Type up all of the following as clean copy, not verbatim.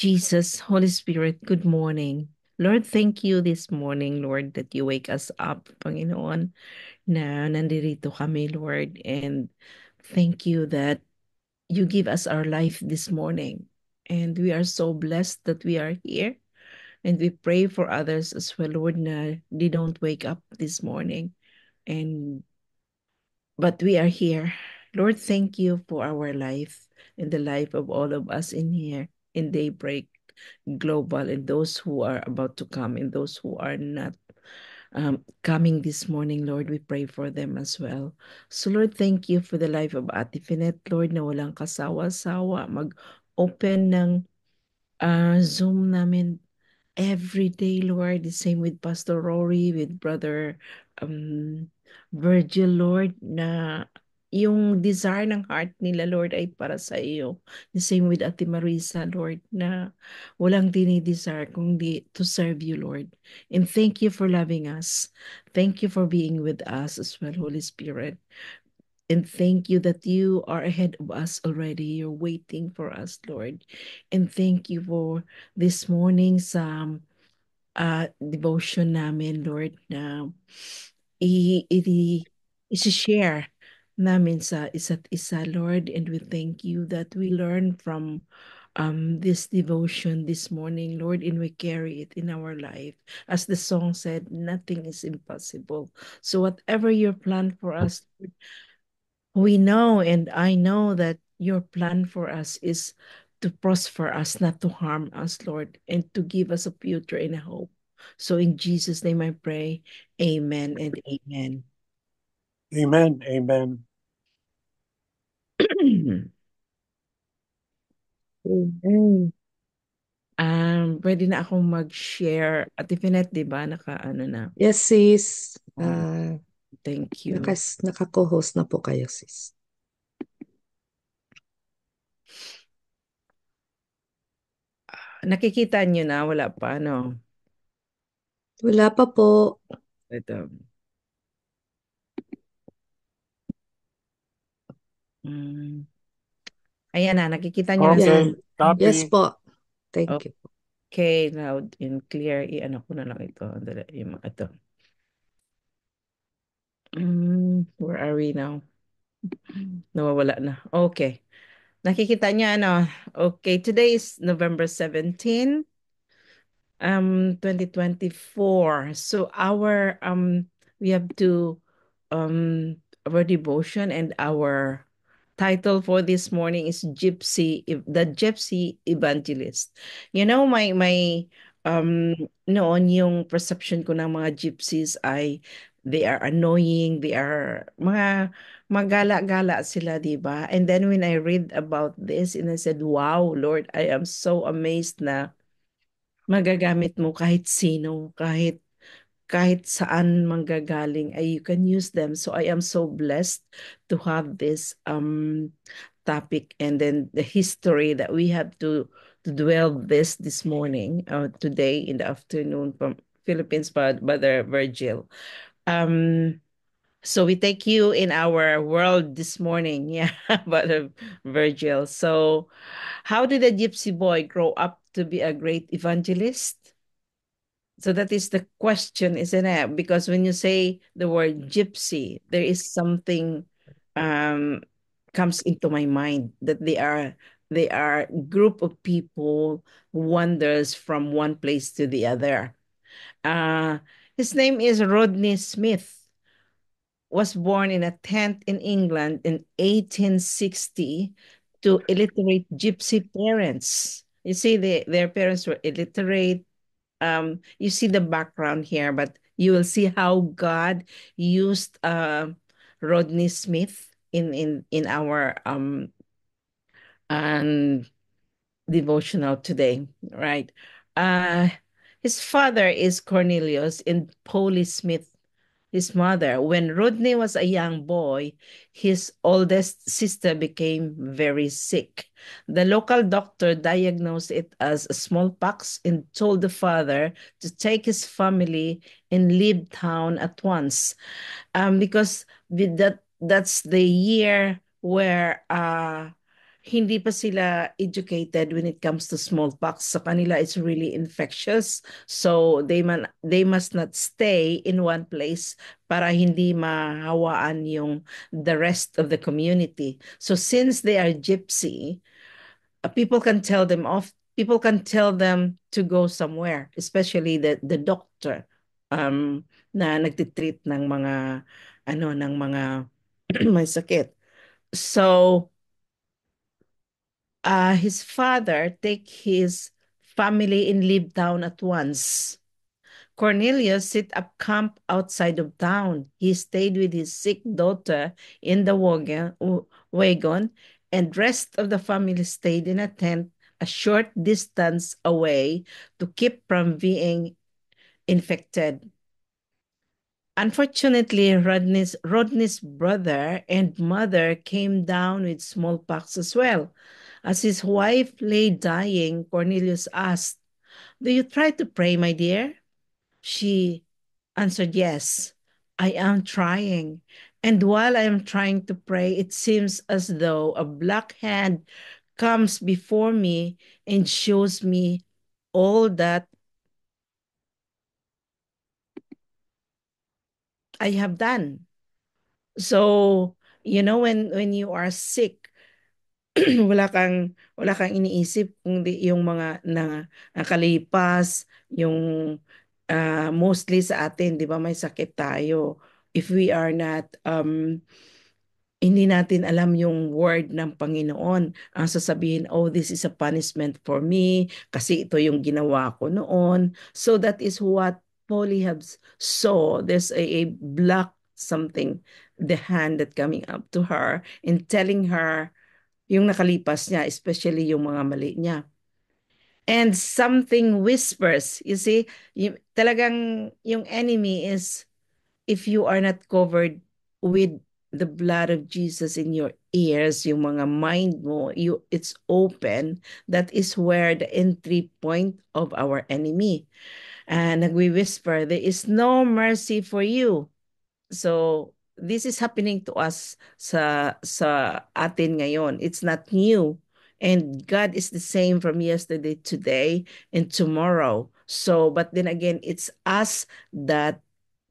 Jesus, Holy Spirit, good morning. Lord, thank you this morning, Lord, that you wake us up, Panginoon, na nandirito kami, Lord. And thank you that you give us our life this morning. And we are so blessed that we are here. And we pray for others as well, Lord, na they don't wake up this morning. And but we are here. Lord, thank you for our life and the life of all of us in here in Daybreak Global and those who are about to come and those who are not coming this morning, Lord. We pray for them as well. So, Lord, thank you for the life of Ate Finet, Lord, na walang kasawa-sawa. Mag-open ng Zoom namin every day, Lord. The same with Pastor Rory, with Brother um, Virgil, Lord, na yung desire ng heart nila, Lord, ay para sa iyo. The same with Ate Marisa, Lord, na walang dinidesire kundi to serve you, Lord. And thank you for loving us. Thank you for being with us as well, Holy Spirit. And thank you that you are ahead of us already. You're waiting for us, Lord. And thank you for this morning's devotion namin, Lord, na i i i-share namin sa isa't isa, Lord. And we thank you that we learn from this devotion this morning, Lord, and we carry it in our life. As the song said, nothing is impossible. So whatever your plan for us, we know, and I know that your plan for us is to prosper us, not to harm us, Lord, and to give us a future and a hope. So in Jesus' name I pray, amen and amen. Amen. Amen. Amen. Pwede na akong mag-share. Ate Finet, di ba? Naka-ano na. Yes, sis. Thank you. Naka-co-host na po kayo, sis. Nakikita nyo na, wala pa, no? Wala pa po. Ito. Mm. Ayan na, nakikita nyo na sa... Yan. Okay, copy. Yes po. Thank you. Okay, loud and clear. I-ano ko na lang ito. Andali, yung mga ito. Where are we now? Nawawala na. Okay. Nakikita niya ano? Okay, today is November 17, 2024. So we have to our devotion and our title for this morning is the Gypsy Evangelist. You know, my noon yung perception ko ng mga gypsies ay they are annoying, they are mga magala-gala sila, di ba? And then when I read about this and I said, wow, Lord, I am so amazed na magagamit mo kahit sino, kahit saan manggagaling ay you can use them. So I am so blessed to have this topic and then the history that we have to dwell this morning, today in the afternoon from Philippines, Brother Virgil. Um, so we take you in our world this morning, yeah, Brother Virgil. So how did a gypsy boy grow up to be a great evangelist? So that is the question, isn't it? Because when you say the word gypsy, there is something um comes into my mind that they are group of people who wanders from one place to the other. Uh his name is Rodney Smith. Was born in a tent in England in 1860 to illiterate gypsy parents. You see, their parents were illiterate. You see the background here, but you will see how God used Rodney Smith in our um devotional today, right? Uh his father is Cornelius and Polly Smith, his mother. When Rodney was a young boy, his oldest sister became very sick. The local doctor diagnosed it as smallpox and told the father to take his family and leave town at once. Because that's the year where hindi pa sila educated when it comes to smallpox. Sa kanila, it's really infectious. So they must not stay in one place para hindi mahawaan yung the rest of the community. So since they are gypsy, people can tell them off. People can tell them to go somewhere, especially the doctor na nagtitreat ng mga ng mga may sakit. So his father take his family in leave town at once. Cornelius set up camp outside of town. He stayed with his sick daughter in the wagon, and rest of the family stayed in a tent a short distance away to keep from being infected. Unfortunately, Rodney's brother and mother came down with smallpox as well. As his wife lay dying, Cornelius asked, "Do you try to pray, my dear?" She answered, "Yes, I am trying. And while I am trying to pray, it seems as though a black hand comes before me and shows me all that I have done." So, when you are sick, wala kang iniisip kung di yung mga nakalipas, yung mostly sa atin, 'di ba, may sakit tayo. If we are not hindi natin alam yung word ng Panginoon. Ang sasabihin, "Oh, this is a punishment for me kasi ito yung ginawa ko noon." So that is what Polyhabs saw. There's a black something, the hand that coming up to her and telling her yung nakalipas niya, especially yung mga mali niya. And something whispers, you see, talagang yung enemy is, if you are not covered with the blood of Jesus in your ears, yung mga mind mo, it's open, that is where the entry point of our enemy. And nagwi-whisper, "There is no mercy for you." So this is happening to us sa atin ngayon. It's not new. And God is the same from yesterday, today, and tomorrow. So, but then again, it's us that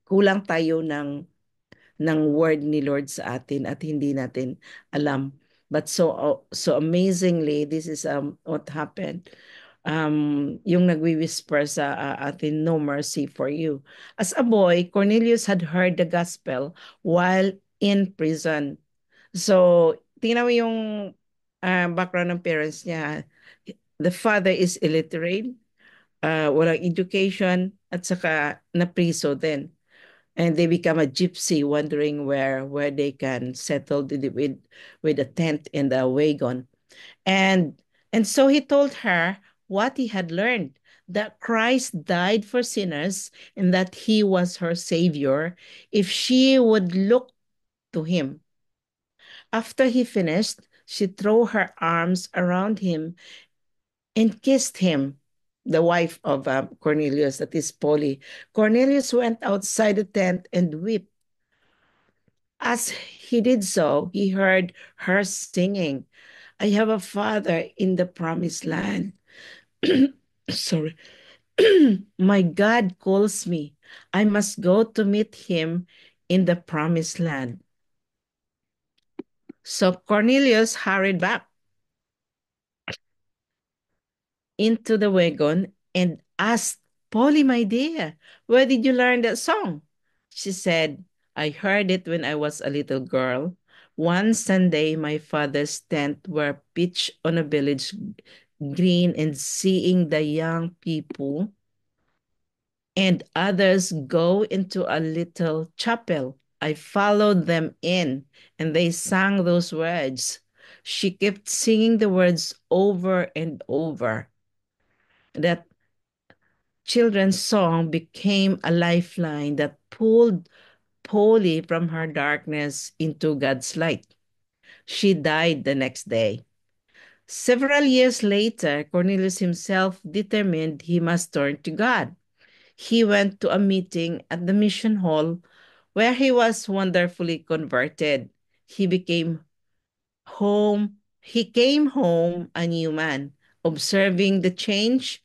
kulang tayo ng word ni Lord sa atin at hindi natin alam. But so amazingly, this is what happened. Yung nagwi-whisper sa atin, "No mercy for you." As a boy, Cornelius had heard the gospel while in prison. So, tingnan mo yung background ng parents niya. The father is illiterate, walang education, at saka na-priso din. And they become a gypsy, wondering where they can settle with a tent and a wagon. And and so he told her what he had learned, that Christ died for sinners and that he was her savior if she would look to him. After he finished, she threw her arms around him and kissed him. The wife of Cornelius, that is Polly. Cornelius went outside the tent and wept. As he did so, he heard her singing, "I have a father in the promised land." Sorry. "My God calls me. I must go to meet him in the promised land." So Cornelius hurried back into the wagon and asked, "Polly, my dear, where did you learn that song?" She said, "I heard it when I was a little girl. One Sunday, my father's tent were pitched on a village green, and seeing the young people and others go into a little chapel, I followed them in, and they sang those words." She kept singing the words over and over. That children's song became a lifeline that pulled Polly from her darkness into God's light. She died the next day. Several years later, Cornelius himself determined he must turn to God. He went to a meeting at the mission hall where he was wonderfully converted. He became home He came home a new man. Observing the change,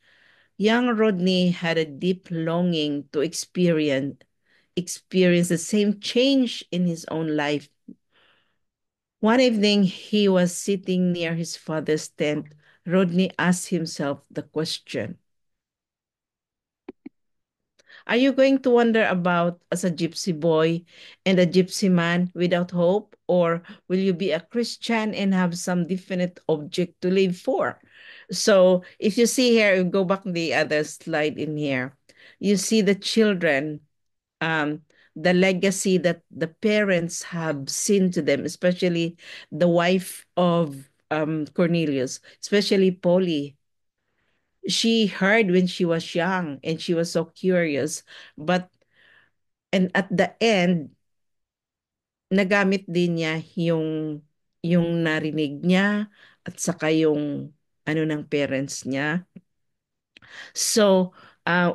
young Rodney had a deep longing to experience the same change in his own life. One evening, he was sitting near his father's tent. Rodney asked himself the question, are you going to wander about as a gypsy boy and a gypsy man without hope? Or will you be a Christian and have some definite object to live for? So if you see here, go back to the other slide in here, you see the children, um, the legacy that the parents have seen to them, especially the wife of Cornelius, especially Polly. She heard when she was young and she was so curious, but and at the end nagamit din niya yung narinig niya at saka yung ano ng parents niya. So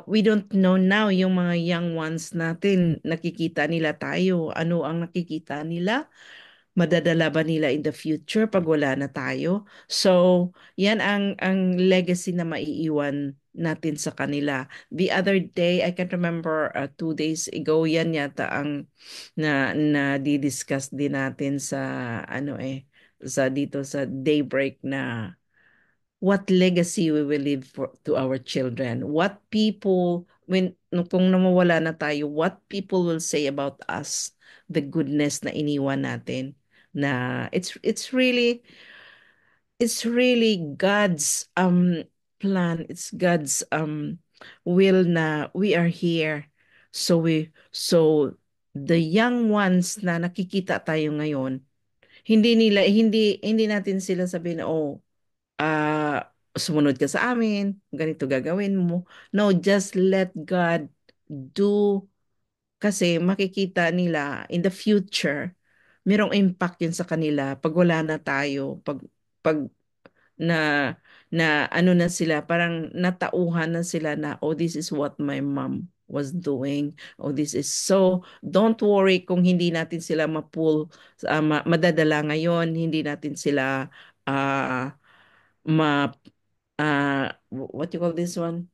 we don't know now yung mga young ones natin, nakikita nila tayo, ano ang nakikita nila, madadala ba nila in the future pag wala na tayo? So, yan ang legacy na maiiwan natin sa kanila. The other day, I can't remember, 2 days ago, yan yata ang na di-discuss din natin sa ano sa dito sa Daybreak na what legacy we will leave to our children. What people, kung namawala na tayo, what people will say about us, the goodness na iniwan natin. Na it's really God's plan. It's God's will na we are here. So the young ones na nakikita tayo ngayon, hindi natin sila sabihin, oh, sumunod ka sa amin, ganito gagawin mo. No, just let God do, kasi makikita nila in the future, merong impact yun sa kanila pag wala na tayo, pag na ano na sila, parang natauhan na sila na, oh, this is what my mom was doing. Oh, this is so, don't worry kung hindi natin sila madadala ngayon, hindi natin sila uh, ma what you call this one?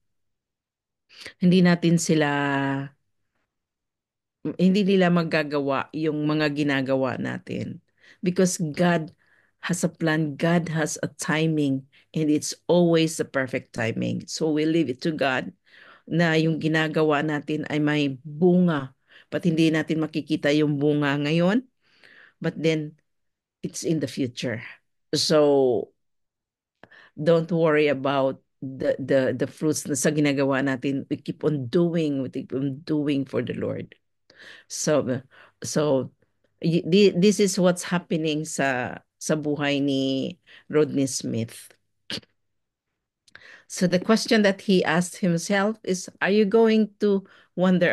Hindi natin sila hindi nila magagawa yung mga ginagawa natin. Because God has a plan, God has a timing, and it's always the perfect timing. So we leave it to God na yung ginagawa natin ay may bunga. But hindi natin makikita yung bunga ngayon, but then it's in the future. So don't worry about the fruits na sa ginagawa natin. We keep on doing for the Lord. So this is what's happening sa buhay ni Rodney Smith. So the question that he asked himself is, are you going to wonder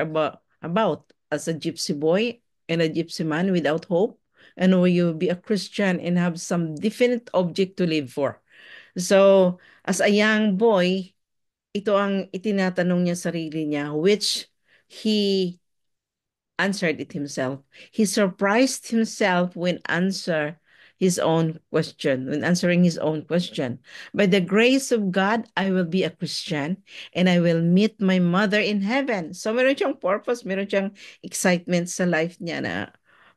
about as a gypsy boy and a gypsy man without hope? And will you be a Christian and have some definite object to live for? So, as a young boy, ito ang itinatanong niya sarili niya, which he answered it himself. He surprised himself when answering his own question. By the grace of God, I will be a Christian and I will meet my mother in heaven. So meron siyang purpose, meron siyang excitement sa life niya na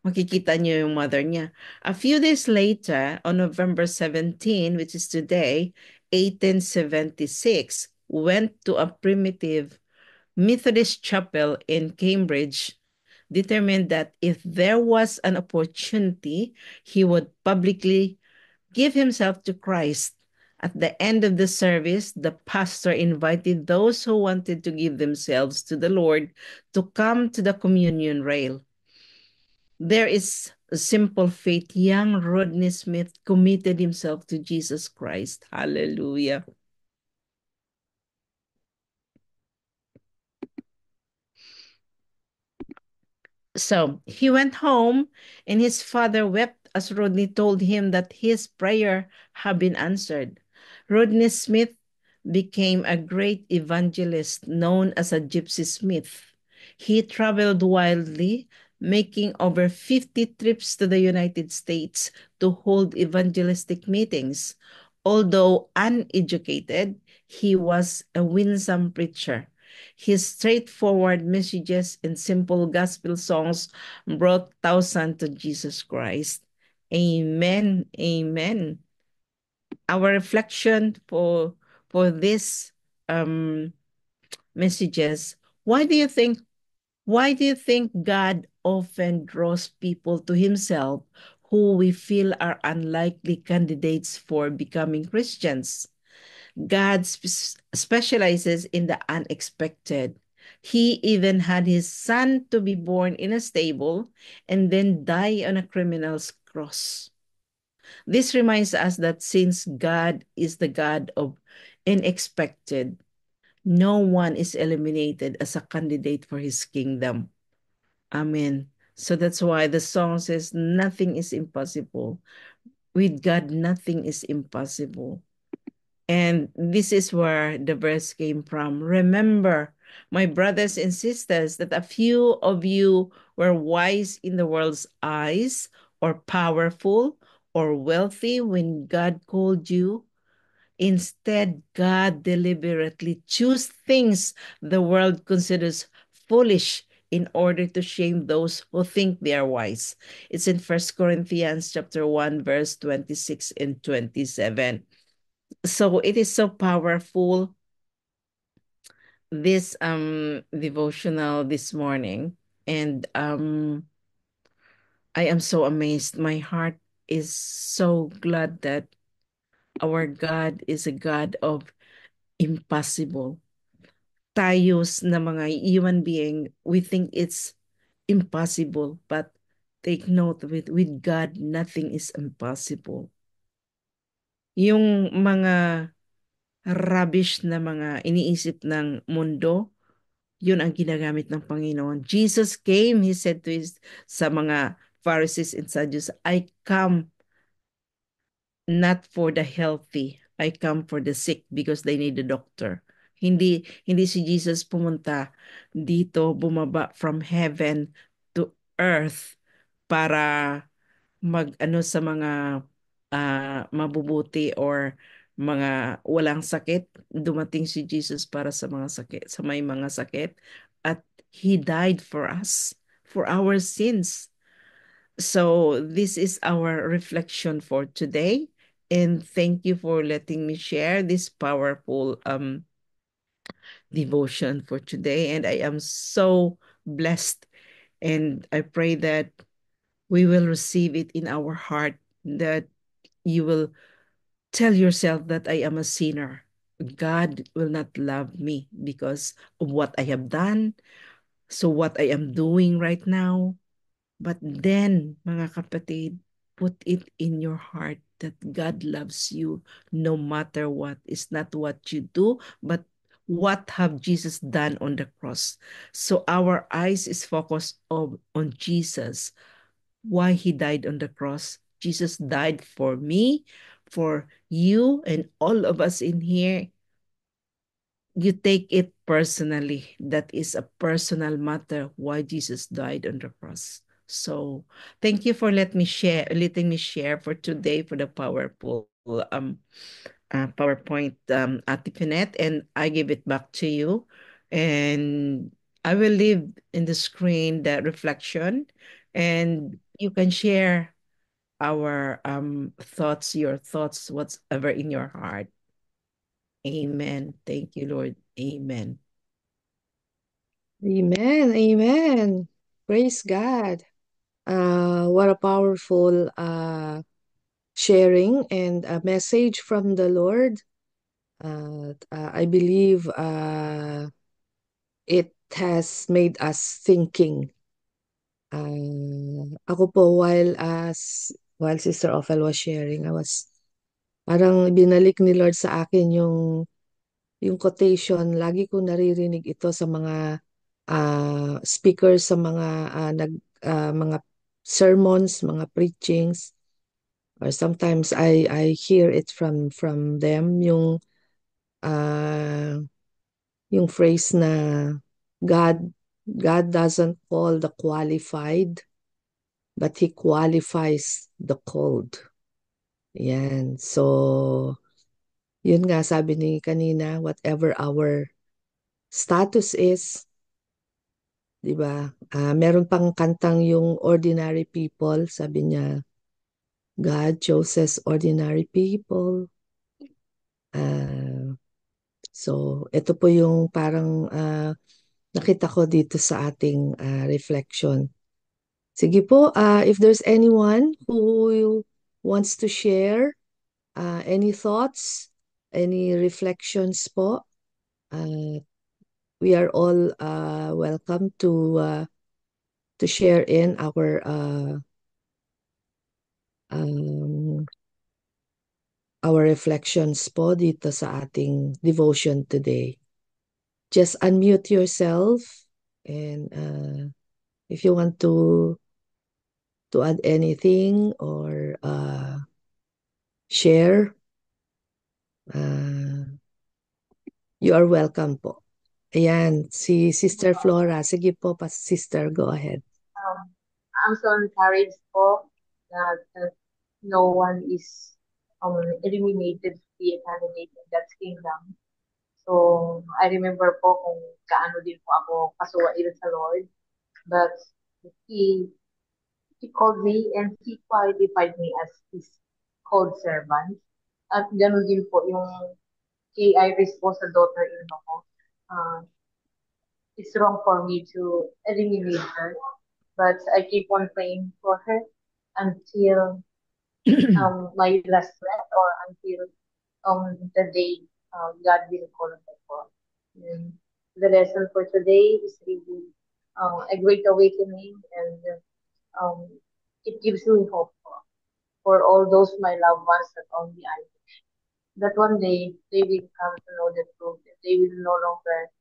makikita niya yung mother niya. A few days later, on November 17, which is today, 1876, went to a primitive Methodist chapel in Cambridge, determined that if there was an opportunity, he would publicly give himself to Christ. At the end of the service, the pastor invited those who wanted to give themselves to the Lord to come to the communion rail. There is a simple faith. Young Rodney Smith committed himself to Jesus Christ. Hallelujah. So he went home, and his father wept as Rodney told him that his prayer had been answered. Rodney Smith became a great evangelist known as a Gypsy Smith. He traveled wildly, making over 50 trips to the United States to hold evangelistic meetings. Although uneducated, he was a winsome preacher. His straightforward messages and simple gospel songs brought thousands to Jesus Christ. Amen. Amen. Our reflection for this um messages. Why do you think God often draws people to himself who we feel are unlikely candidates for becoming Christians? God specializes in the unexpected. He even had his son to be born in a stable and then die on a criminal's cross. This reminds us that since God is the God of unexpected, no one is eliminated as a candidate for his kingdom. Amen. So that's why the song says, nothing is impossible. With God, nothing is impossible. And this is where the verse came from. Remember, my brothers and sisters, that a few of you were wise in the world's eyes, or powerful, or wealthy when God called you. Instead, God deliberately chose things the world considers foolish in order to shame those who think they are wise. It's in First Corinthians chapter 1, verse 26 and 27. So it is so powerful, this devotional this morning. And I am so amazed. My heart is so glad that our God is a God of impossible. Tayos na mga human being, we think it's impossible, but take note of it, with God, nothing is impossible. Yung mga rubbish na mga iniisip ng mundo, yun ang ginagamit ng Panginoon. Jesus came, he said to sa mga Pharisees and Sadducees, I come not for the healthy. I come for the sick because they need a doctor. Hindi si Jesus pumunta dito, bumaba from heaven to earth para mag-ano sa mga mabubuti or mga walang sakit. Dumating si Jesus para sa mga sakit, sa may mga sakit, at he died for us, for our sins. So this is our reflection for today. And thank you for letting me share this powerful devotion for today. And I am so blessed. And I pray that we will receive it in our heart, that you will tell yourself that I am a sinner. God will not love me because of what I have done. So what I am doing right now. But then, mga kapatid, put it in your heart that God loves you no matter what. It's not what you do, but what have Jesus done on the cross. So our eyes is focused on Jesus, why he died on the cross. Jesus died for me, for you, and all of us in here. You take it personally. That is a personal matter why Jesus died on the cross. So thank you for letting me share for today for the powerful PowerPoint, Ate Pinette, and I give it back to you. And I will leave in the screen the reflection, and you can share our thoughts, your thoughts, whatever in your heart. Amen. Thank you, Lord. Amen. Amen. Amen. Praise God. What a powerful sharing and a message from the Lord. I believe it has made us thinking. Ako po, while Sister Ophel was sharing, parang binalik ni Lord sa akin yung quotation. Lagi ko naririnig ito sa mga speakers, sa mga sermons, mga preachings, or sometimes I hear it from them, uh, yung phrase na God God doesn't call the qualified, but He qualifies the called. Yan. So, yun nga sabi ni kanina, whatever our status is, di ba? Meron pang kantang yung ordinary people, sabi niya, God chooses ordinary people. So, ito po yung parang nakita ko dito sa ating reflection. Sige po, if there's anyone who wants to share any thoughts, any reflections po, we are all welcome to share in our reflections po dito sa ating devotion today. Just unmute yourself and if you want to add anything or share, you are welcome po. Ayan, si Sister Flora. Sige po, Sister, go ahead. I'm so encouraged po that no one is eliminated to be a candidate in God's kingdom. So, I remember po kung kaano din po ako kasuwain sa Lord. But He called me and He qualified me as His called servant. At ganoon din po yung kay Iris po sa daughter-in-law ko. It's wrong for me to eliminate her. But I keep on praying for her until my last breath or until the day God will call me for. And the lesson for today is really a great awakening and it gives me hope for all those my loved ones that only I wish. That one day they will come to know the truth and they will no longer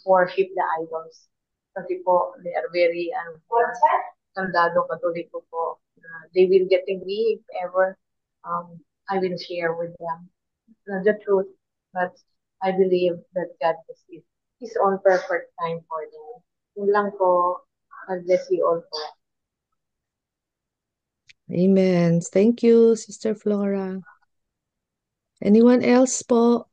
worship the idols. Kasi po, they are very kandado katoliko po. They will get me if ever I will share with them the truth. But I believe that God has His own perfect time for them. Yun lang po. God bless you all po. Amen. Thank you, Sister Flora. Anyone else po?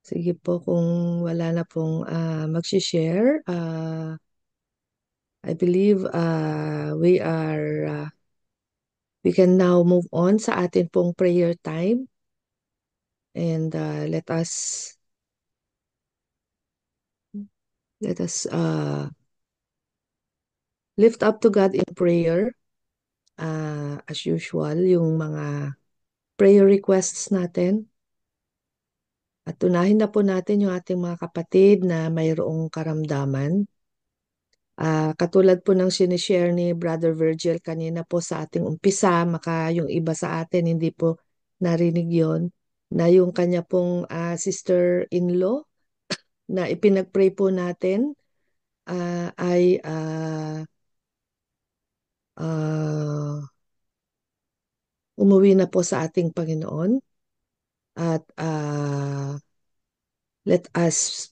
Sige po, kung wala na pong mag-share, I believe we can now move on sa atin pong prayer time. And let us lift up to God in prayer. As usual, yung mga prayer requests natin. At unahin na po natin yung ating mga kapatid na mayroong karamdaman. Katulad po ng sinishare ni Brother Virgil kanina po sa ating umpisa, maka yung iba sa atin hindi po narinig yon, na yung kanya pong sister-in-law na ipinag-pray po natin ay umuwi na po sa ating Panginoon. At let us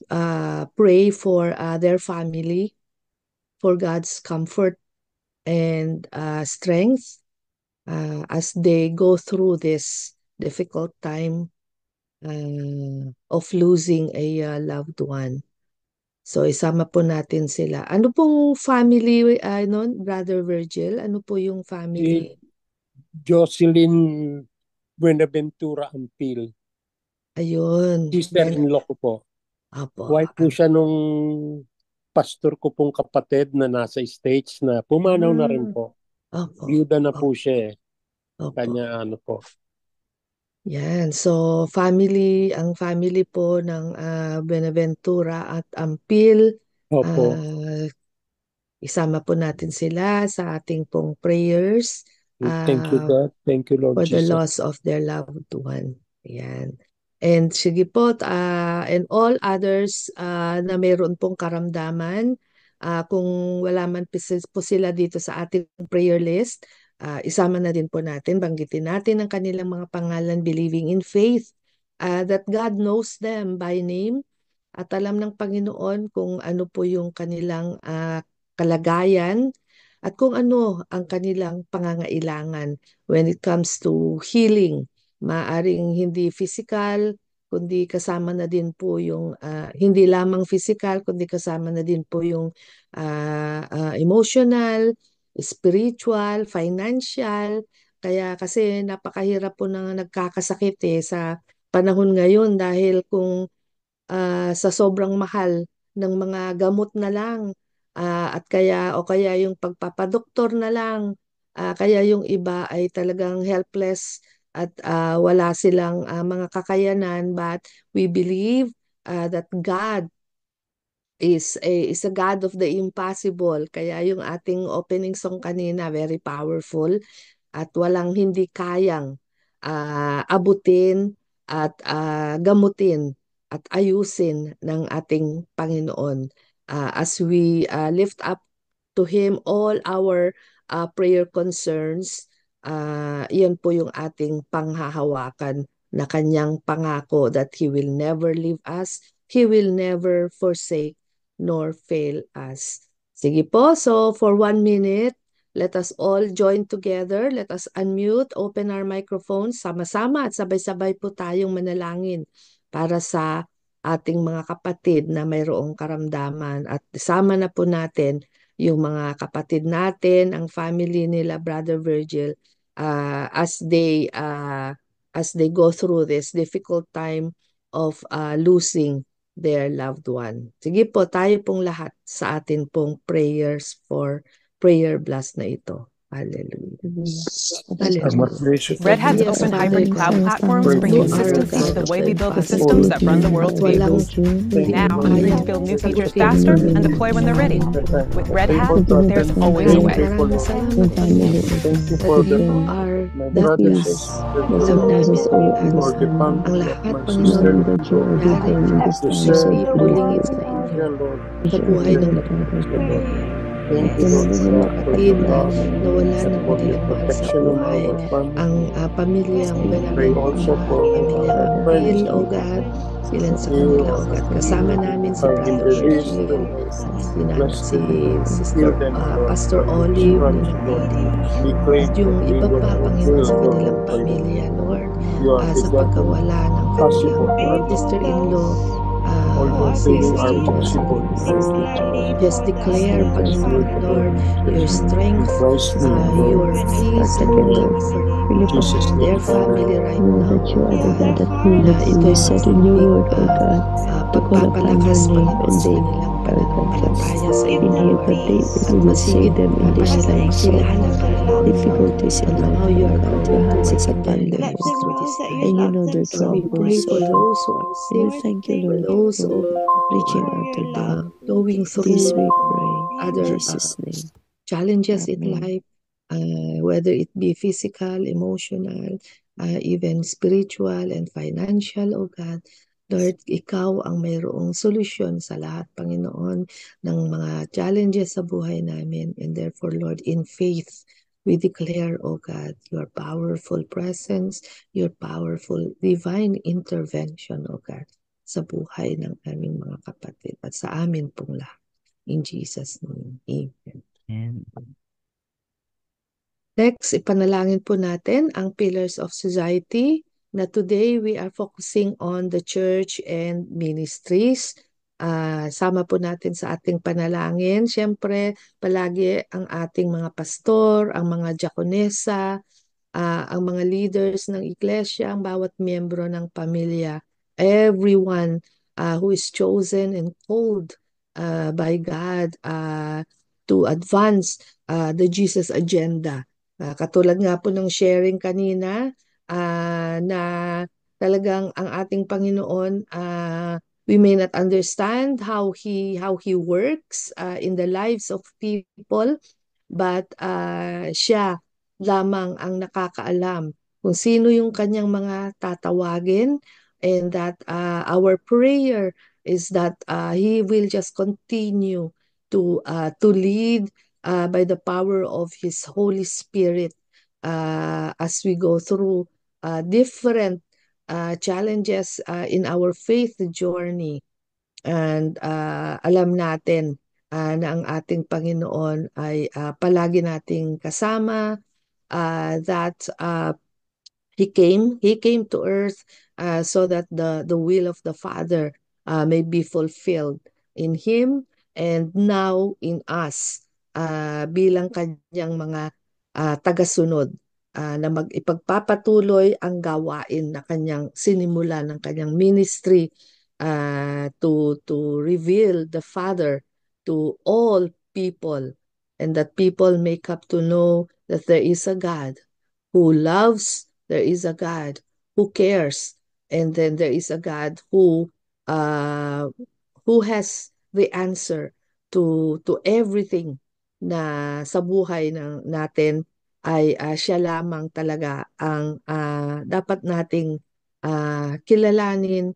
pray for their family, for God's comfort and strength as they go through this difficult time of losing a loved one. So isama po natin sila. Ano pong family, Brother Virgil? Ano po yung family? Jocelyn Buenaventura Ampil. Ayun. Sister-in-law ko po. Apo. Wife po siya nung pastor ko pong kapatid na nasa States na pumanaw na rin po. Opo. Byuda na po siya eh. Opo. Kanya ano po. Yan. So, ang family po ng Buenaventura at Ampil, Opo. isama po natin sila sa ating pong prayers. Thank you, God. Thank you, Lord for Jesus. the loss of their loved one. Yan. And sige po, and all others na mayroon pong karamdaman, kung wala man po sila dito sa ating prayer list, isama na din po natin, banggitin natin ang kanilang mga pangalan, believing in faith that God knows them by name at alam ng Panginoon kung ano po yung kanilang kalagayan at kung ano ang kanilang pangangailangan when it comes to healing. Maaring hindi physical, kundi kasama na din po yung hindi lamang physical, kundi kasama na din po yung emotional, spiritual, financial. Kaya kasi napakahirap po na nagkakasakit sa panahon ngayon dahil kung sa sobrang mahal ng mga gamot na lang at kaya yung pagpapadoktor na lang kaya yung iba ay talagang helpless at wala silang mga kakayanan, but we believe that God is a God of the impossible. Kaya yung ating opening song kanina, very powerful at walang hindi kayang abutin at gamutin at ayusin ng ating Panginoon. As we lift up to Him all our prayer concerns, yan po yung ating panghahawakan na kanyang pangako that He will never leave us, He will never forsake nor fail us. Sige po, so for 1 minute, let us all join together. Let us unmute, open our microphones, sama-sama at sabay-sabay po tayong manalangin para sa ating mga kapatid na mayroong karamdaman. At sama na po natin yung mga kapatid natin, ang family nila, Brother Virgil, as they go through this difficult time of losing their loved one. Sige po, tayo pong lahat sa atin pong prayers for prayer blast na ito. Hallelujah. Hallelujah. Red Hat's Yes, open Father hybrid cloud God, platforms bring you are a consistency to God the of way we build the impossible. systems that run the world's At walang vehicles. Now, kaya you can build new features sagutin faster and deploy when they're ready. With Red Hat, there's always a way. Maraming salamat po. That you are My that brothers and peace. sisters, Alam namin for the ang family lahat, of my Panginoon, sister, nangyari Giselle, ipulingit sa inyo dear Lord, sa buhay ng Lord. Thank you, Lord, mga for your kapatid na love, nawala ng for your kanilang mahal sa protection on buhay. our family. Ang pamilyang We pray also Benaventura, for pamilyang our Bill, friends, O God, silan sa you, kanila, O God. Kasama namin si Cardin Brother Release, Virgil, bless si them, Sister heal them, Lord, Pastor from this Olive, crunch, Ninang Lord. Lily, We at claim yung that we iba will pa, Panginoon, fulfill sa your kanilang will for you. pamilya, Lord, You are the sa God of pagkawala ng possible, kanilang Lord. sister-in-law, All si things are Sister possible. Jocelyn. Just declare, Panginoon, Lord, your strength, In Christ's name, your Lord. peace and your Amen. comfort In Jesus' their name, family amen. right now, oh God, na ito'y magsilbing pagpapalakas, Panginoon, sa kanilang pananampalataya sa inyo, Lord. At masigit pa kanilang makilala, Panginoon, on how you are going to work in their lives through this time. Lord, we pray for those who are sick, for those who are going through other challenges in life, whether it be physical, emotional, even spiritual and financial, O God. Lord, Ikaw ang mayroong solusyon sa lahat, Panginoon, ng mga challenges sa buhay namin. And therefore, Lord, in faith, we declare, O God, your powerful presence, your powerful divine intervention, O God, sa buhay ng aming mga kapatid at sa amin pong lahat. In Jesus' name, amen. Next, ipanalangin po natin ang pillars of society na today we are focusing on the church and ministries. Sama po natin sa ating panalangin. Siyempre, palagi ang ating mga pastor, ang mga diakonesa, ang mga leaders ng iglesia, ang bawat miyembro ng pamilya, everyone who is chosen and called by God to advance the Jesus agenda. Katulad nga po ng sharing kanina na talagang ang ating Panginoon, we may not understand how he works in the lives of people, but siya lamang ang nakakaalam kung sino yung kanyang mga tatawagin and that our prayer is that He will just continue to lead by the power of His Holy Spirit as we go through different challenges in our faith journey. And alam natin na ang ating Panginoon ay palagi nating kasama, that He came to earth so that the will of the Father may be fulfilled in Him and now in us bilang kanyang mga tagasunod na ipagpapatuloy ang gawain na kanyang sinimula ng kanyang ministry to reveal the Father to all people, and that people may come to know that there is a God who loves, there is a God who cares, and then there is a God who has the answer to everything na sa buhay natin ay siya lamang talaga ang dapat nating kilalanin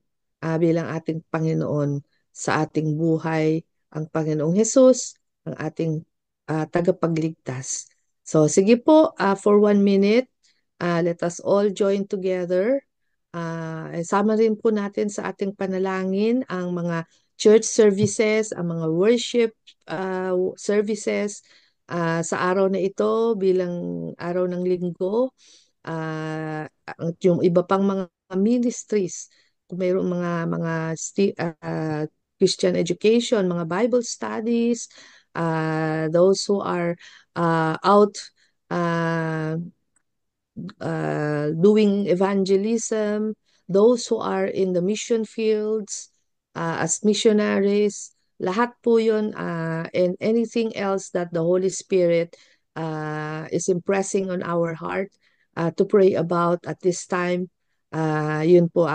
bilang ating Panginoon sa ating buhay, ang Panginoong Hesus, ang ating tagapagligtas. So sige po, for 1 minute, let us all join together. Sama rin po natin sa ating panalangin ang mga church services, ang mga worship services sa araw na ito bilang araw ng linggo. Yung iba pang mga ministries, kung mayroong mga Christian education, mga Bible studies, those who are out doing evangelism, those who are in the mission fields as missionaries, lahat po yun, and anything else that the Holy Spirit is impressing on our heart to pray about at this time, yun po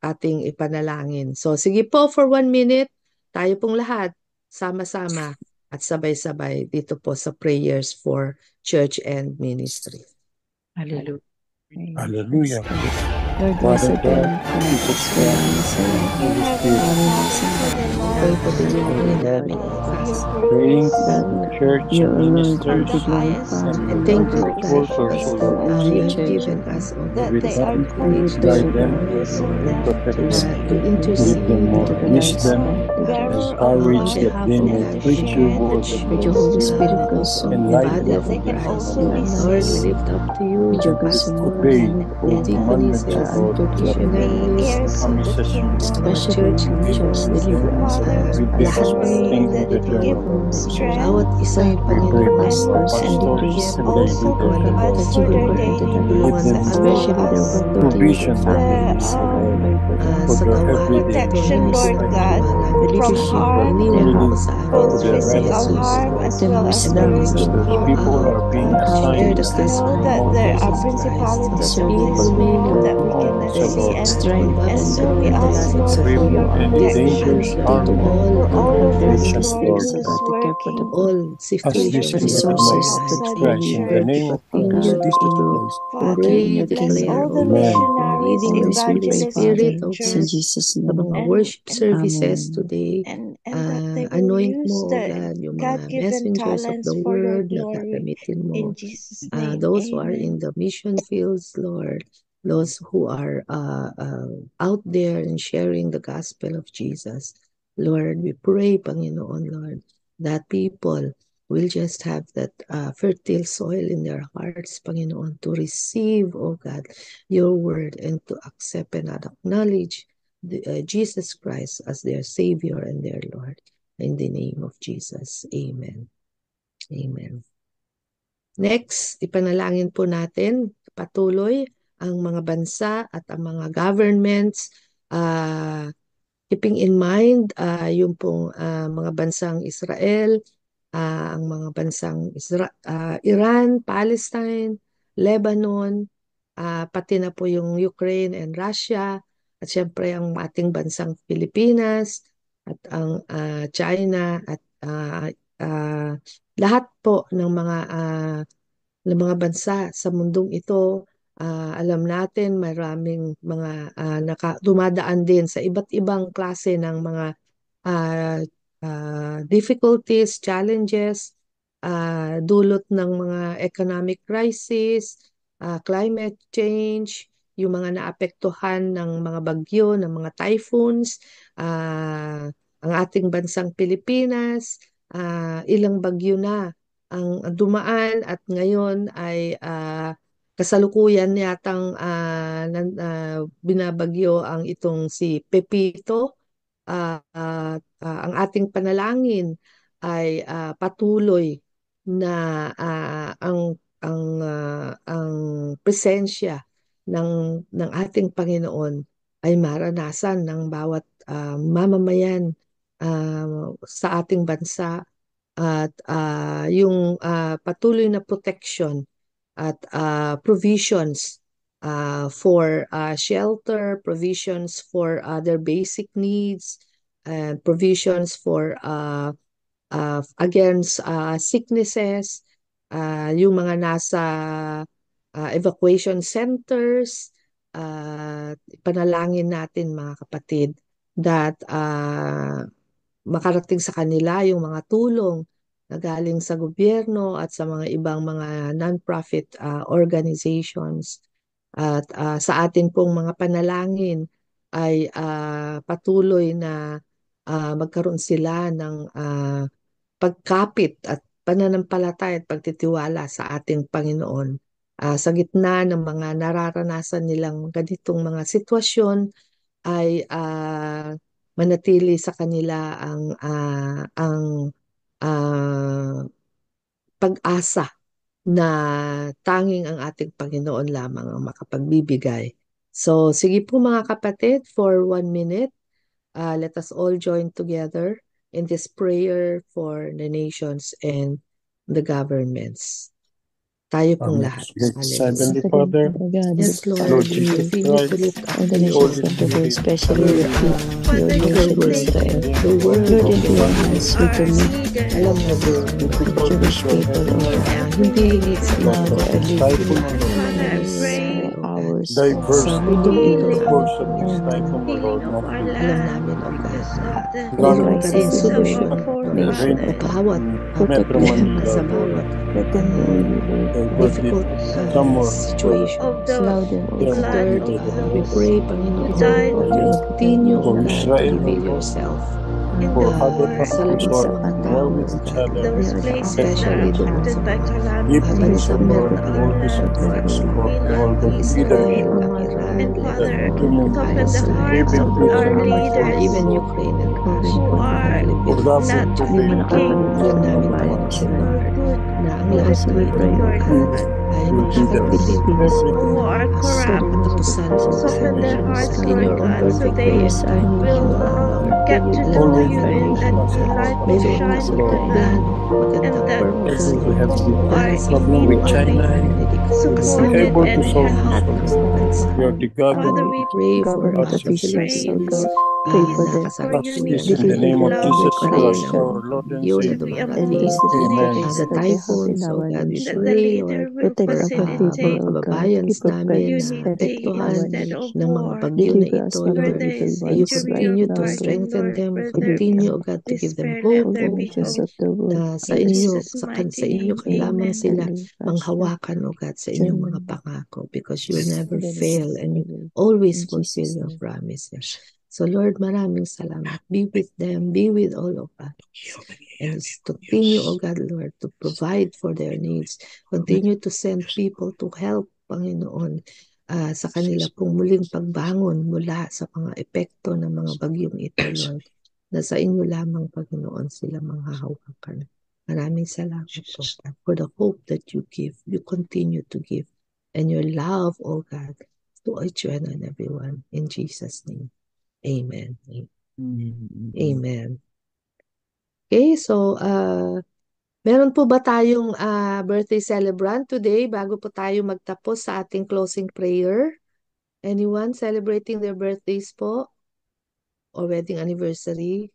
ating ipanalangin. So sige po, for 1 minute, tayo pong lahat sama-sama at sabay-sabay dito po sa prayers for church and ministry. Hallelujah. Hallelujah. Lord, once again, Jesus Christ, Holy Spirit, Pray for the Lord God, children praying for the church you alone can ministers be glorified. and and thank you, church God, workers, O Lord. you have Church given us, oh Be God, with this them, privilege guide them, Lord, and protect them. to intercede Give them more on wisdom behalf and courage that of they the may God, preach your word, O with your Lord, Holy Spirit goes the and on light body them, of O Lord, Christ. Lord, we lift up to you with your the grace and obey pastors, all the deaconesses, commandments, O Lord, the that missionaries, promises you, mga especially church in the church leaders, deliverance, with lahat the po things that you are ng doing. bawat isa, pray for We pray Panginoon, for our pastors and pastors leaders and their leaders, O Lord. that you will guide them, Give them more especially their work with you, their provision that they families, need, O Lord. Lord, Pray for them, for sa their gawain everyday ito na needs, ipinagpapala the niyo. leadership, for their Iniwan their mo po family, sa amin for ang their Kristo relatives, Jesus. O Lord, them and wisdom, And as so Lord. the go people out are being and share assigned the Encourage them, gospel Lord. of more Jesus people Christ, In that service, people may know also, and Lord, strive ibang and in the lives of pray who you for are. any this dangers, to harm, all Lord, grant them the temptations, wisdom, Lord, O God, situations, to care for the all as they situations in spread the our resources message that of lives. they Christ need, in the Lord, to name of continue Jesus To working in pray, your kingdom. declare, oh Amen. God, your leading and Always we Holy pray, Spirit, Father. oh It's in God, Jesus' sa name. mga worship services Amen. today. Anoint mo, oh God, yung mga messengers of the word na gagamitin mo. Those who are in the mission fields, Lord, those who are out there and sharing the gospel of Jesus. Lord, we pray, Panginoon, Lord, that people will just have that fertile soil in their hearts, Panginoon, to receive, oh God, your word and to accept and acknowledge Jesus Christ as their Savior and their Lord. In the name of Jesus. Amen. Amen. Next, ipanalangin po natin patuloy ang mga bansa at ang mga governments, keeping in mind yung pong mga bansang Israel, ang mga bansang Iran, Palestine, Lebanon, pati na po yung Ukraine and Russia, at syempre ang ating bansang Pilipinas, at ang China, at lahat po ng mga bansa sa mundong ito Alam natin maraming mga dumadaan din sa iba't ibang klase ng mga ah, difficulties, challenges, dulot ng mga economic crisis, climate change, yung mga naapektuhan ng mga bagyo, ng mga typhoons, ang ating bansang Pilipinas, ilang bagyo na ang dumaan at ngayon ay kasalukuyan yatang binabagyo ang itong si Pepito. Ang ating panalangin ay patuloy na ang presensya ng ating Panginoon ay maranasan ng bawat mamamayan sa ating bansa at yung patuloy na protection at provisions for shelter, provisions for other basic needs, and provisions for against sicknesses, yung mga nasa evacuation centers. Panalangin natin mga kapatid that makarating sa kanila yung mga tulong na galing sa gobyerno at sa mga ibang mga non-profit organizations. At sa atin pong mga panalangin ay patuloy na magkaroon sila ng pagkapit at pananampalataya at pagtitiwala sa ating Panginoon. Sa gitna ng mga nararanasan nilang ganitong mga sitwasyon ay manatili sa kanila ang pag-asa na tanging ang ating Panginoon lamang ang makapagbibigay. So, sige po mga kapatid, for 1 minute, let us all join together in this prayer for the nations and the governments. Tayo pong lahat. Heavenly Father, Yes, Lord, Lord we Jesus continue to Christ, lift up all the the nations nation. of the world, especially Lord, your your nation word, Israel. the word Lord, of into your hands we commit alam mo the Jewish people, O God. hindi Now they are living hours of diverse ito portion of this typhoon, O Lord, not be alam namin, O God, na granted meron ka rin crisis in their solusyon nation, sa O God. bawat Protect Metro them, Manila, sa Lord. bawat let them know you, Lord. Divert it difficult some more situations. Allow them, O them, God, Third, Lord, we pray, Panginoon, for that you your continue, O for God, to Israel, reveal yourself for other sa countries, labas Lord, sa mga to tao, war O with each God. other. Especially doon sa mga Give peace, O bansang meron Lord, to all these conflicts, Lord, to all the leaders, Israel, Lord, ang Iran, that remain Palestine, giving peace and or even understanding, Lord, Ukraine and Russia, who are for Philippines. them to be Alam namin, number one. Panginoon, na ang lahat also ng we ito, pray, O O God, God, ay Will be the makakarating everything. so that most of the katapusan, O persons God. and nations, In your own perfect way peace and our time, nation, Panginoon, Lord. get to Alam know Always you namin, our it is nation, possible, mayroon ka because of the Lord. plan, magandang Although purpose, we have the at problem you with ay China, we will be kasama able to natin solve ang this, lahat ng Lord. mga bansa. We are the God of We pray for government us, the officials, O Philippines, God. Pray for them. this kasalukuyan in the name of Jesus Christ, Ukraine, our Lord and yun na Savior. And those dumarating. Amen. difficulties The that they have in typhoons, oh our God, we nation. pray, Lord, Protect for our people, mga O God. kababayans Keep our namin prayers na steady in our apektuhan nation. ng mga bagyo na Deliver us ito, from the Lord. evil May you ones right continue now, to Lord. strengthen them, Deliver continue, oh God, to give them hope, all the oh nations God, of the world. na sa Peace, inyo, sa inyo ka lamang sila Italy, Russia, manghawakan, oh God, sa inyong mga Germany, pangako, because you'll never Netherlands, fail and you always in fulfill Jesus' your name. promises. So Lord, maraming salamat. Be with them, be with all of us. And continue, oh God, Lord, to provide for their needs. Continue to send people to help, Panginoon, sa kanila pong muling pagbangon mula sa mga epekto ng mga bagyong ito, Lord. Na sa inyo lamang, Panginoon, sila manghahawakan. Maraming salamat po, God, for the hope that you give, you continue to give, and your love, oh God, to each one and everyone. In Jesus' name, amen. Amen. Okay, so meron po ba tayong birthday celebrant today bago po tayo magtapos sa ating closing prayer? Anyone celebrating their birthdays po? Or wedding anniversary?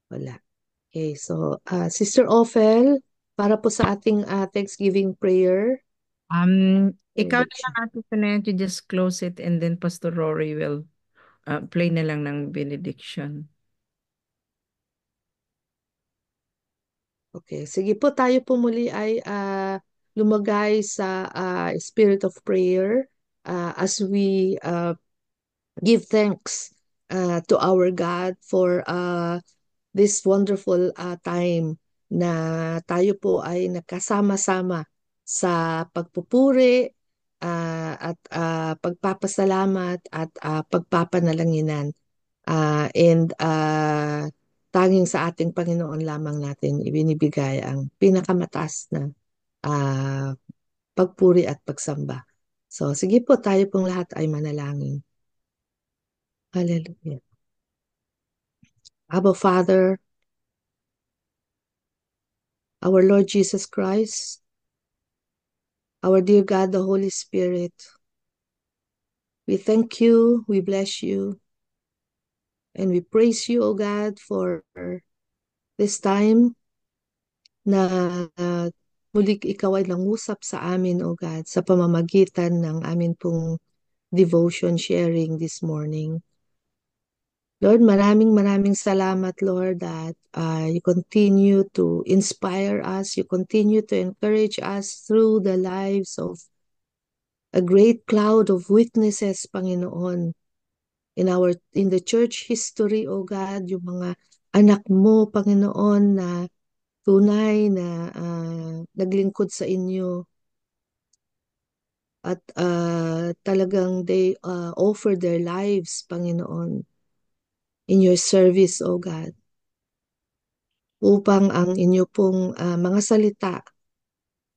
Wala. Okay, so Sister Ophel, para po sa ating Thanksgiving prayer. Ikaw na benediction. lang, Ate Tonette, you just close it and then Pastor Rory will play na lang ng benediction. Okay, sige po, tayo po muli ay lumagay sa spirit of prayer as we give thanks to our God for this wonderful time na tayo po ay nagkasama-sama sa pagpupuri at pagpapasalamat at pagpapanalanginan. And tanging sa ating Panginoon lamang natin ibinibigay ang pinakamataas na pagpuri at pagsamba. So, sige po, tayo pong lahat ay manalangin. Hallelujah. Abba Father, our Lord Jesus Christ, our dear God, the Holy Spirit, we thank you, we bless you, and we praise you, O God, for this time na muli ikaw ay nangusap sa amin, O God, sa pamamagitan ng amin pong devotion sharing this morning. Lord, maraming salamat, Lord, that you continue to inspire us, you continue to encourage us through the lives of a great cloud of witnesses, Panginoon, in the church history, O God, yung mga anak mo, Panginoon, na tunay na naglingkod sa inyo at talagang they offer their lives, Panginoon, in your service, O God, upang ang inyo pong mga salita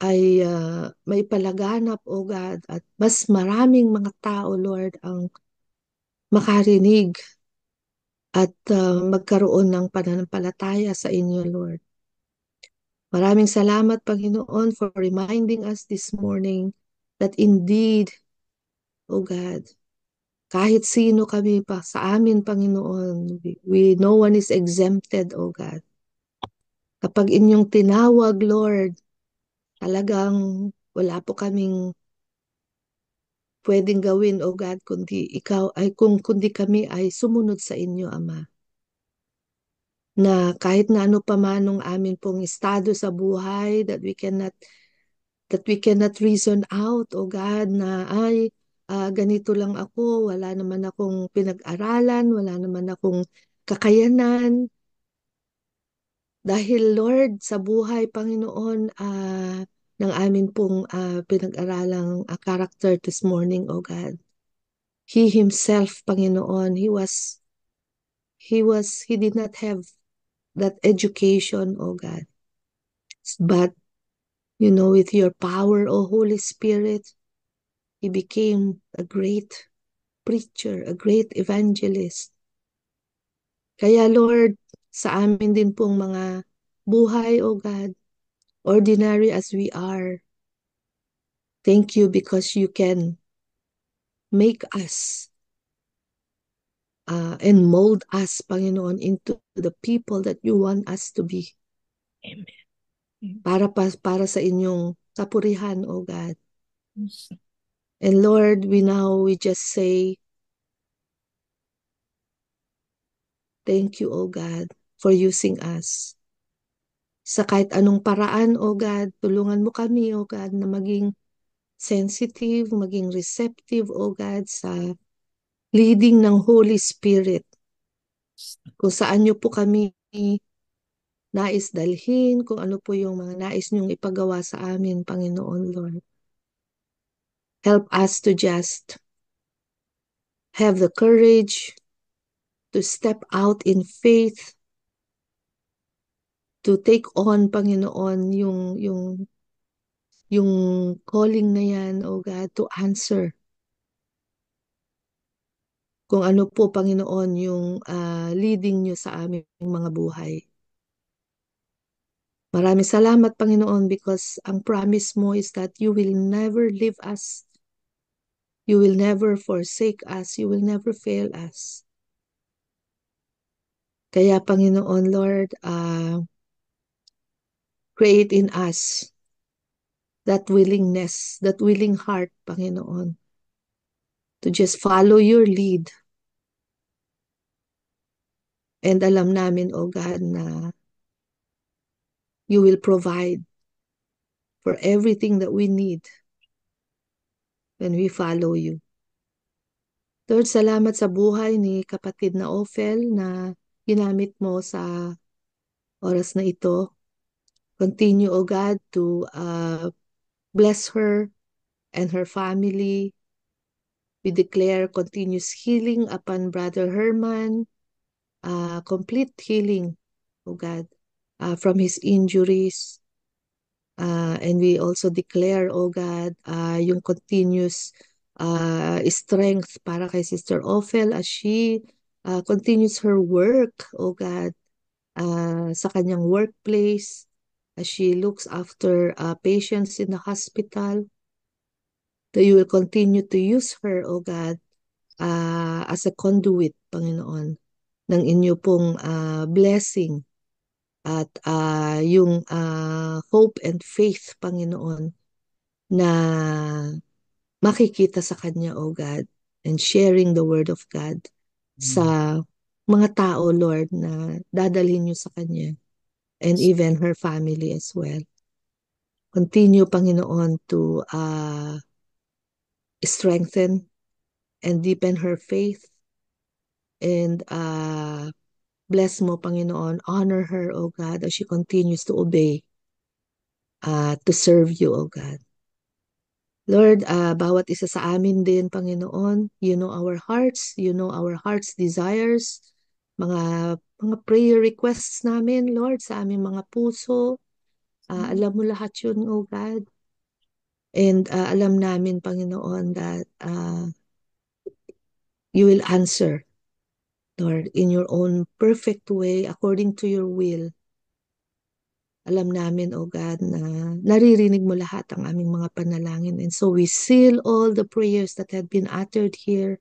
ay maipalaganap, O God, at mas maraming mga tao, Lord, ang makarinig at magkaroon ng pananampalataya sa inyo, Lord. Maraming salamat, Panginoon, for reminding us this morning that indeed, O God, kahit sino kami pa sa amin, Panginoon, no one is exempted, O God. Kapag inyong tinawag, Lord, talagang wala po kaming pwedeng gawin, O God, kundi kami ay sumunod sa inyo, Ama. Na kahit na ano pa man ang amin pong estado sa buhay, that we cannot reason out, O God, na ganito lang ako, wala naman akong pinag-aralan, wala naman akong kakayanan. Dahil, Lord, sa buhay, Panginoon, ng amin pong pinag-aralang character this morning, O God. He himself, Panginoon, he did not have that education, O God. But, with your power, O Holy Spirit, he became a great preacher, a great evangelist. Kaya, Lord, sa amin din pong mga buhay, O God, ordinary as we are, thank you because you can make us and mold us, Panginoon, into the people that you want us to be. Amen. Para sa inyong kapurihan, O God. And Lord, we just say, thank you, O God, for using us. Sa kahit anong paraan, O God, tulungan mo kami, O God, na maging sensitive, maging receptive, O God, sa leading ng Holy Spirit. Kung saan niyo po kami nais dalhin, kung ano po yung mga nais niyong ipagawa sa amin, Panginoon, Lord. Help us to just have the courage to step out in faith, to take on, Panginoon, yung calling na yan, O God, to answer. Kung ano po, Panginoon, yung leading nyo sa aming mga buhay. Maraming salamat, Panginoon, because ang promise mo is that you will never leave us. You will never forsake us. You will never fail us. Kaya, Panginoon, Lord, create in us that willingness, that willing heart, Panginoon, to just follow your lead. And alam namin, O God, na you will provide for everything that we need when we follow you. Lord, salamat sa buhay ni kapatid na Ophel na ginamit mo sa oras na ito. Continue, O God, to bless her and her family. We declare continuous healing upon Brother Herman, complete healing, O God, from his injuries. And we also declare, O God, yung continuous strength para kay Sister Ophel as she continues her work, O God, sa kanyang workplace, as she looks after patients in the hospital, that you will continue to use her, O God, as a conduit, Panginoon, ng inyo pong blessing at yung hope and faith, Panginoon, na makikita sa kanya, O God, and sharing the word of God sa mga tao, Lord, na dadalhin nyo sa kanya, and even her family as well. Continue, Panginoon, to strengthen and deepen her faith, and bless mo, Panginoon, honor her, O God, as she continues to obey, to serve you, O God. Lord, bawat isa sa amin din, Panginoon, you know our hearts desires, mga prayer requests namin, Lord, sa aming mga puso. Alam mo lahat yun, O God. And alam namin, Panginoon, that you will answer, Lord, in your own perfect way, according to your will. Alam namin, O God, na naririnig mo lahat ang aming mga panalangin. And so we seal all the prayers that have been uttered here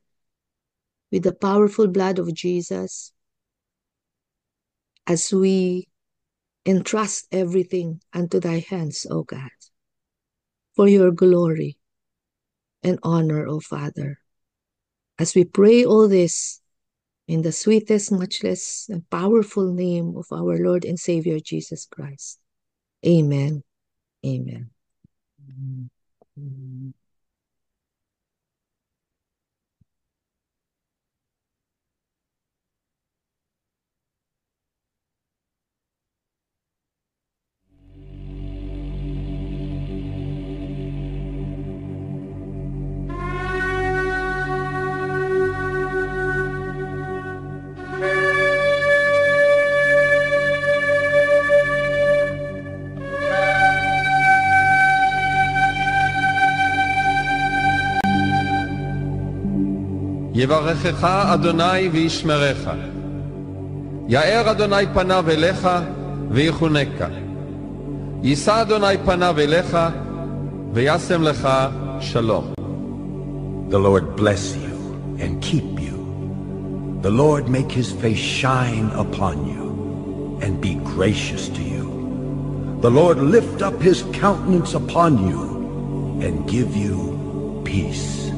with the powerful blood of Jesus, as we entrust everything unto thy hands, O God, for your glory and honor, O Father. As we pray all this in the sweetest, matchless, and powerful name of our Lord and Savior Jesus Christ. Amen. Amen. יברכך אדוני וישמרך. יאר אדוני פניו אליך ויחונקה. יישא אדוני פניו אליך וישם לך שלום. The Lord bless you and keep you. The Lord make his face shine upon you and be gracious to you. The Lord lift up his countenance upon you and give you peace.